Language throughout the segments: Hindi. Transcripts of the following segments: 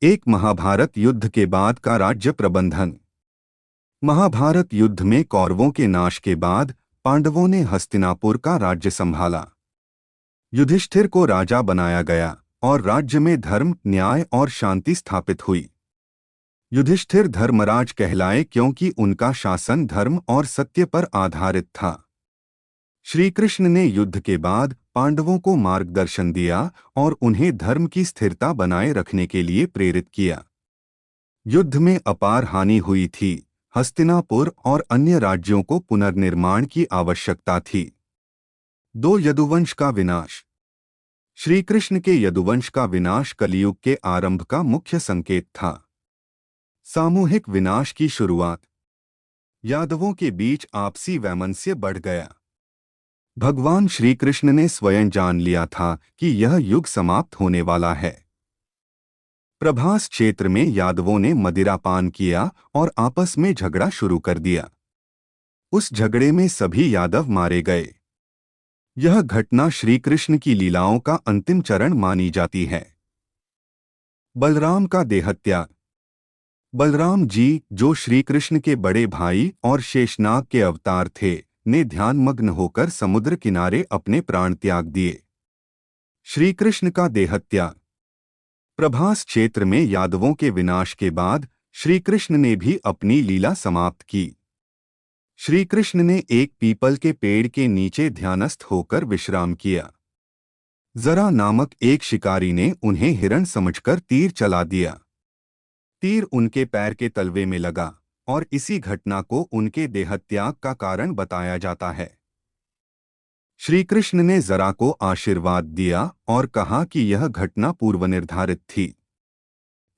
एक महाभारत युद्ध के बाद का राज्य प्रबंधन। महाभारत युद्ध में कौरवों के नाश के बाद पांडवों ने हस्तिनापुर का राज्य संभाला। युधिष्ठिर को राजा बनाया गया और राज्य में धर्म, न्याय और शांति स्थापित हुई। युधिष्ठिर धर्मराज कहलाए क्योंकि उनका शासन धर्म और सत्य पर आधारित था। श्री कृष्ण ने युद्ध के बाद पांडवों को मार्गदर्शन दिया और उन्हें धर्म की स्थिरता बनाए रखने के लिए प्रेरित किया। युद्ध में अपार हानि हुई थी। हस्तिनापुर और अन्य राज्यों को पुनर्निर्माण की आवश्यकता थी। 2 यदुवंश का विनाश। श्री कृष्ण के यदुवंश का विनाश कलियुग के आरंभ का मुख्य संकेत था। सामूहिक विनाश की शुरुआत। यादवों के बीच आपसी वैमनस्य बढ़ गया। भगवान श्री कृष्ण ने स्वयं जान लिया था कि यह युग समाप्त होने वाला है। प्रभास क्षेत्र में यादवों ने मदिरापान किया और आपस में झगड़ा शुरू कर दिया। उस झगड़े में सभी यादव मारे गए। यह घटना श्री कृष्ण की लीलाओं का अंतिम चरण मानी जाती है। बलराम का देहत्याग। बलराम जी, जो श्री कृष्ण के बड़े भाई और शेषनाग के अवतार थे, ने ध्यानमग्न होकर समुद्र किनारे अपने प्राण त्याग दिए। श्री कृष्ण का देहत्याग। प्रभास क्षेत्र में यादवों के विनाश के बाद श्री कृष्ण ने भी अपनी लीला समाप्त की। श्री कृष्ण ने एक पीपल के पेड़ के नीचे ध्यानस्थ होकर विश्राम किया। जरा नामक एक शिकारी ने उन्हें हिरण समझकर तीर चला दिया। तीर उनके पैर के तलवे में लगा और इसी घटना को उनके देहत्याग का कारण बताया जाता है। श्री कृष्ण ने जरा को आशीर्वाद दिया और कहा कि यह घटना पूर्वनिर्धारित थी।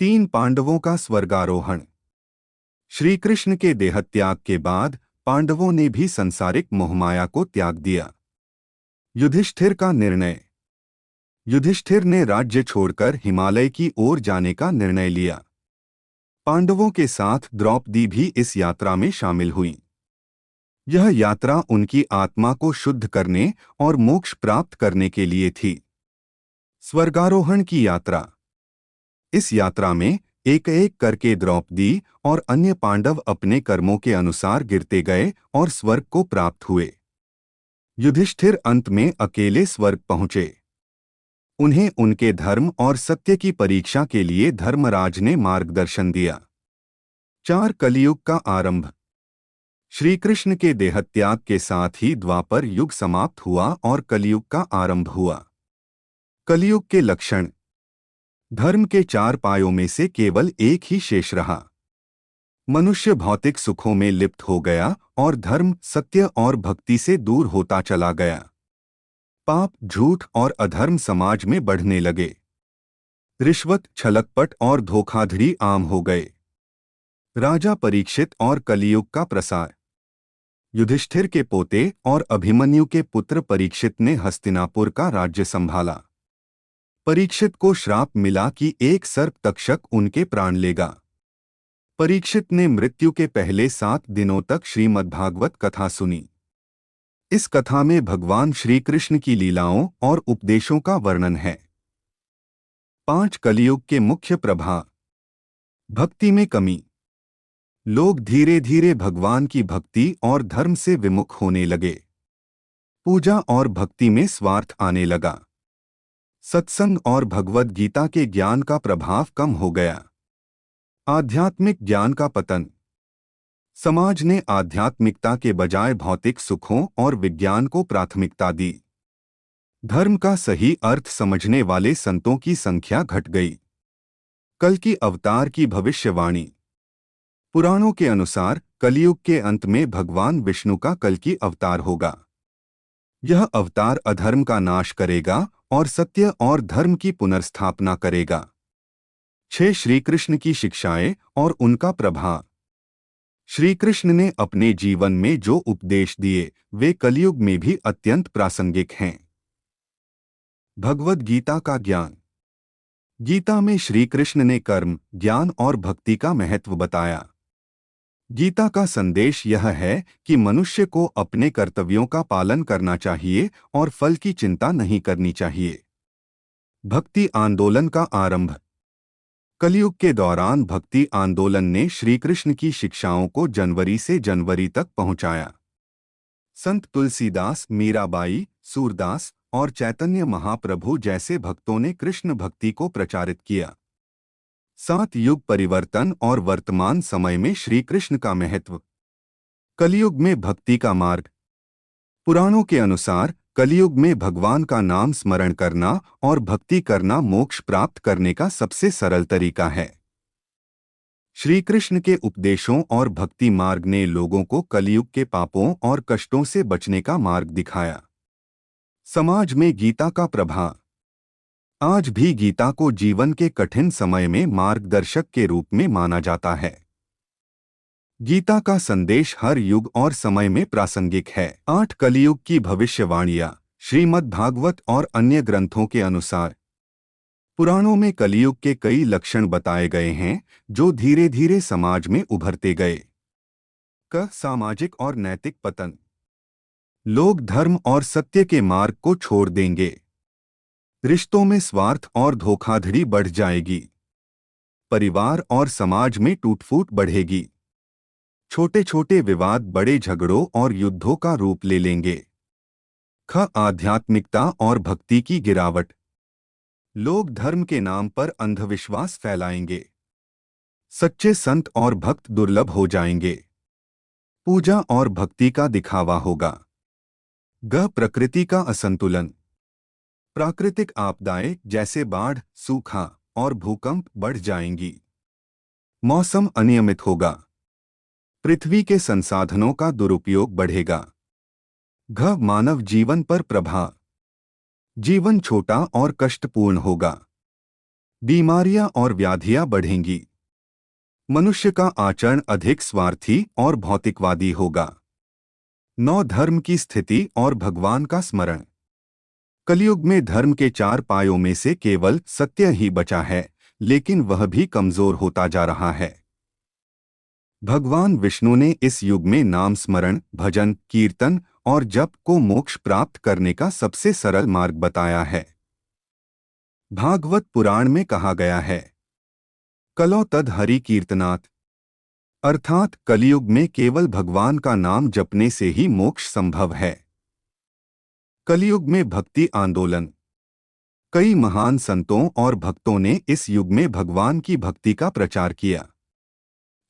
3 पांडवों का स्वर्गारोहण। श्री कृष्ण के देहत्याग के बाद पांडवों ने भी संसारिक मोहमाया को त्याग दिया। युधिष्ठिर का निर्णय। युधिष्ठिर ने राज्य छोड़कर हिमालय की ओर जाने का निर्णय लिया। पांडवों के साथ द्रौपदी भी इस यात्रा में शामिल हुई। यह यात्रा उनकी आत्मा को शुद्ध करने और मोक्ष प्राप्त करने के लिए थी। स्वर्गारोहण की यात्रा। इस यात्रा में एक एक करके द्रौपदी और अन्य पांडव अपने कर्मों के अनुसार गिरते गए और स्वर्ग को प्राप्त हुए। युधिष्ठिर अंत में अकेले स्वर्ग पहुंचे। उन्हें उनके धर्म और सत्य की परीक्षा के लिए धर्मराज ने मार्गदर्शन दिया। 4 कलियुग का आरंभ। श्री कृष्ण के देहत्याग के साथ ही द्वापर युग समाप्त हुआ और कलियुग का आरंभ हुआ। कलियुग के लक्षण। धर्म के 4 पायों में से केवल एक ही शेष रहा। मनुष्य भौतिक सुखों में लिप्त हो गया और धर्म, सत्य और भक्ति से दूर होता चला गया। पाप, झूठ और अधर्म समाज में बढ़ने लगे। रिश्वत, छलकपट और धोखाधड़ी आम हो गए। राजा परीक्षित और कलियुग का प्रसार। युधिष्ठिर के पोते और अभिमन्यु के पुत्र परीक्षित ने हस्तिनापुर का राज्य संभाला। परीक्षित को श्राप मिला कि एक सर्प तक्षक उनके प्राण लेगा। परीक्षित ने मृत्यु के पहले 7 दिनों तक श्रीमद्भागवत कथा सुनी। इस कथा में भगवान श्री कृष्ण की लीलाओं और उपदेशों का वर्णन है। 5 कलियुग के मुख्य प्रभाव। भक्ति में कमी। लोग धीरे धीरे भगवान की भक्ति और धर्म से विमुख होने लगे। पूजा और भक्ति में स्वार्थ आने लगा। सत्संग और भगवद गीता के ज्ञान का प्रभाव कम हो गया। आध्यात्मिक ज्ञान का पतन। समाज ने आध्यात्मिकता के बजाय भौतिक सुखों और विज्ञान को प्राथमिकता दी। धर्म का सही अर्थ समझने वाले संतों की संख्या घट गई। कल की अवतार की भविष्यवाणी। पुराणों के अनुसार कलियुग के अंत में भगवान विष्णु का कल की अवतार होगा। यह अवतार अधर्म का नाश करेगा और सत्य और धर्म की पुनर्स्थापना करेगा। 6 श्री कृष्ण की शिक्षाएं और उनका प्रभाव। श्री कृष्ण ने अपने जीवन में जो उपदेश दिए वे कलियुग में भी अत्यंत प्रासंगिक हैं। भगवद गीता का ज्ञान। गीता में श्री कृष्ण ने कर्म, ज्ञान और भक्ति का महत्व बताया। गीता का संदेश यह है कि मनुष्य को अपने कर्तव्यों का पालन करना चाहिए और फल की चिंता नहीं करनी चाहिए। भक्ति आंदोलन का आरंभ। कलयुग के दौरान भक्ति आंदोलन ने श्री कृष्ण की शिक्षाओं को जनवरी से जनवरी तक पहुंचाया। संत तुलसीदास, मीराबाई, सूरदास और चैतन्य महाप्रभु जैसे भक्तों ने कृष्ण भक्ति को प्रचारित किया। सात युग परिवर्तन और वर्तमान समय में श्री कृष्ण का महत्व। कलयुग में भक्ति का मार्ग। पुराणों के अनुसार कलयुग में भगवान का नाम स्मरण करना और भक्ति करना मोक्ष प्राप्त करने का सबसे सरल तरीका है। श्री कृष्ण के उपदेशों और भक्ति मार्ग ने लोगों को कलयुग के पापों और कष्टों से बचने का मार्ग दिखाया। समाज में गीता का प्रभाव। आज भी गीता को जीवन के कठिन समय में मार्गदर्शक के रूप में माना जाता है। गीता का संदेश हर युग और समय में प्रासंगिक है। 8 कलयुग की भविष्यवाणियां। श्रीमद् भागवत और अन्य ग्रंथों के अनुसार पुराणों में कलयुग के कई लक्षण बताए गए हैं जो धीरे धीरे समाज में उभरते गए। सामाजिक और नैतिक पतन। लोग धर्म और सत्य के मार्ग को छोड़ देंगे। रिश्तों में स्वार्थ और धोखाधड़ी बढ़ जाएगी। परिवार और समाज में टूटफूट बढ़ेगी। छोटे छोटे विवाद बड़े झगड़ों और युद्धों का रूप ले लेंगे। आध्यात्मिकता और भक्ति की गिरावट। लोग धर्म के नाम पर अंधविश्वास फैलाएंगे। सच्चे संत और भक्त दुर्लभ हो जाएंगे। पूजा और भक्ति का दिखावा होगा। प्रकृति का असंतुलन। प्राकृतिक आपदाएं जैसे बाढ़, सूखा और भूकंप बढ़ जाएंगी। मौसम अनियमित होगा। पृथ्वी के संसाधनों का दुरुपयोग बढ़ेगा। मानव जीवन पर प्रभाव। जीवन छोटा और कष्टपूर्ण होगा। बीमारियां और व्याधियां बढ़ेंगी। मनुष्य का आचरण अधिक स्वार्थी और भौतिकवादी होगा। 9 धर्म की स्थिति और भगवान का स्मरण। कलयुग में धर्म के 4 पायों में से केवल सत्य ही बचा है, लेकिन वह भी कमजोर होता जा रहा है। भगवान विष्णु ने इस युग में नाम स्मरण, भजन, कीर्तन और जप को मोक्ष प्राप्त करने का सबसे सरल मार्ग बताया है। भागवत पुराण में कहा गया है, कलो तद हरि कीर्तनात्, अर्थात कलयुग में केवल भगवान का नाम जपने से ही मोक्ष संभव है। कलयुग में भक्ति आंदोलन। कई महान संतों और भक्तों ने इस युग में भगवान की भक्ति का प्रचार किया।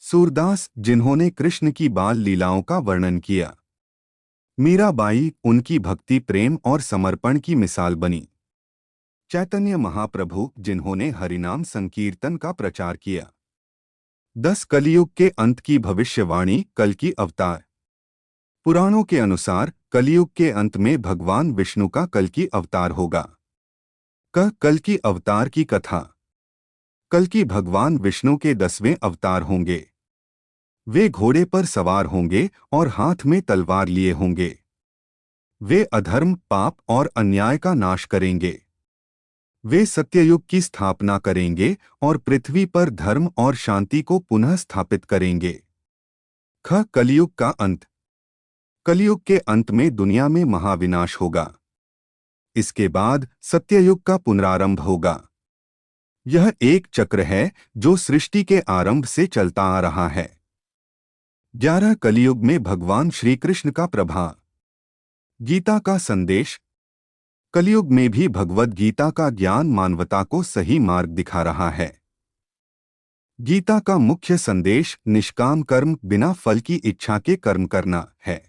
सूरदास, जिन्होंने कृष्ण की बाल लीलाओं का वर्णन किया। मीराबाई, उनकी भक्ति प्रेम और समर्पण की मिसाल बनी। चैतन्य महाप्रभु, जिन्होंने हरिनाम संकीर्तन का प्रचार किया। 10 कलयुग के अंत की भविष्यवाणी। कल की अवतार। पुराणों के अनुसार कलयुग के अंत में भगवान विष्णु का कल की अवतार होगा। कल की अवतार की कथा। कल की भगवान विष्णु के 10वें अवतार होंगे। वे घोड़े पर सवार होंगे और हाथ में तलवार लिए होंगे। वे अधर्म, पाप और अन्याय का नाश करेंगे। वे सत्ययुग की स्थापना करेंगे और पृथ्वी पर धर्म और शांति को पुनः स्थापित करेंगे। कलयुग का अंत। कलयुग के अंत में दुनिया में महाविनाश होगा। इसके बाद सत्ययुग का पुनरारंभ होगा। यह एक चक्र है जो सृष्टि के आरंभ से चलता आ रहा है। 11 कलयुग में भगवान श्री कृष्ण का प्रभाव। गीता का संदेश। कलयुग में भी भगवद गीता का ज्ञान मानवता को सही मार्ग दिखा रहा है। गीता का मुख्य संदेश निष्काम कर्म, बिना फल की इच्छा के कर्म करना है।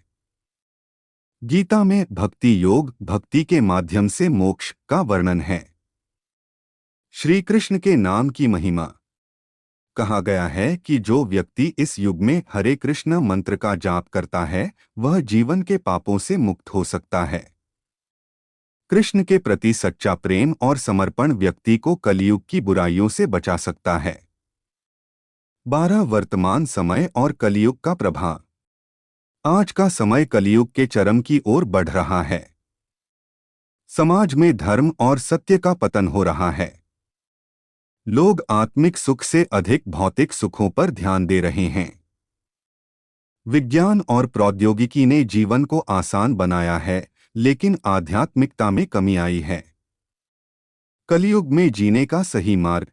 गीता में भक्ति योग, भक्ति के माध्यम से मोक्ष का वर्णन है। श्री कृष्ण के नाम की महिमा। कहा गया है कि जो व्यक्ति इस युग में हरे कृष्ण मंत्र का जाप करता है, वह जीवन के पापों से मुक्त हो सकता है। कृष्ण के प्रति सच्चा प्रेम और समर्पण व्यक्ति को कलयुग की बुराइयों से बचा सकता है। 12 वर्तमान समय और कलयुग का प्रभाव। आज का समय कलयुग के चरम की ओर बढ़ रहा है। समाज में धर्म और सत्य का पतन हो रहा है। लोग आत्मिक सुख से अधिक भौतिक सुखों पर ध्यान दे रहे हैं। विज्ञान और प्रौद्योगिकी ने जीवन को आसान बनाया है, लेकिन आध्यात्मिकता में कमी आई है। कलयुग में जीने का सही मार्ग।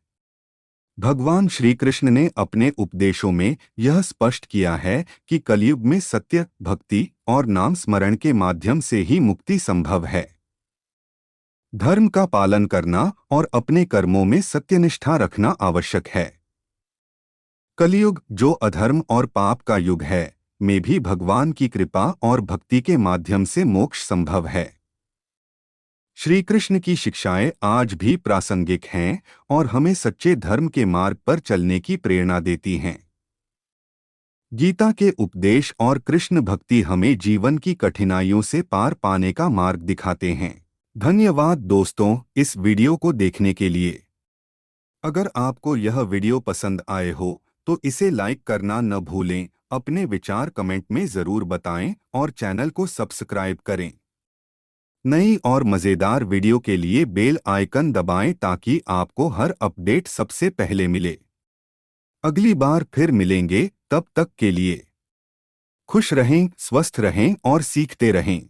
भगवान श्री कृष्ण ने अपने उपदेशों में यह स्पष्ट किया है कि कलयुग में सत्य, भक्ति और नाम स्मरण के माध्यम से ही मुक्ति संभव है। धर्म का पालन करना और अपने कर्मों में सत्यनिष्ठा रखना आवश्यक है। कलयुग, जो अधर्म और पाप का युग है, में भी भगवान की कृपा और भक्ति के माध्यम से मोक्ष संभव है। श्री कृष्ण की शिक्षाएं आज भी प्रासंगिक हैं और हमें सच्चे धर्म के मार्ग पर चलने की प्रेरणा देती हैं। गीता के उपदेश और कृष्ण भक्ति हमें जीवन की कठिनाइयों से पार पाने का मार्ग दिखाते हैं। धन्यवाद दोस्तों, इस वीडियो को देखने के लिए। अगर आपको यह वीडियो पसंद आए हो तो इसे लाइक करना न भूलें, अपने विचार कमेंट में ज़रूर बताएं और चैनल को सब्सक्राइब करें। नई और मज़ेदार वीडियो के लिए बेल आइकन दबाएं ताकि आपको हर अपडेट सबसे पहले मिले। अगली बार फिर मिलेंगे, तब तक के लिए खुश रहें, स्वस्थ रहें और सीखते रहें।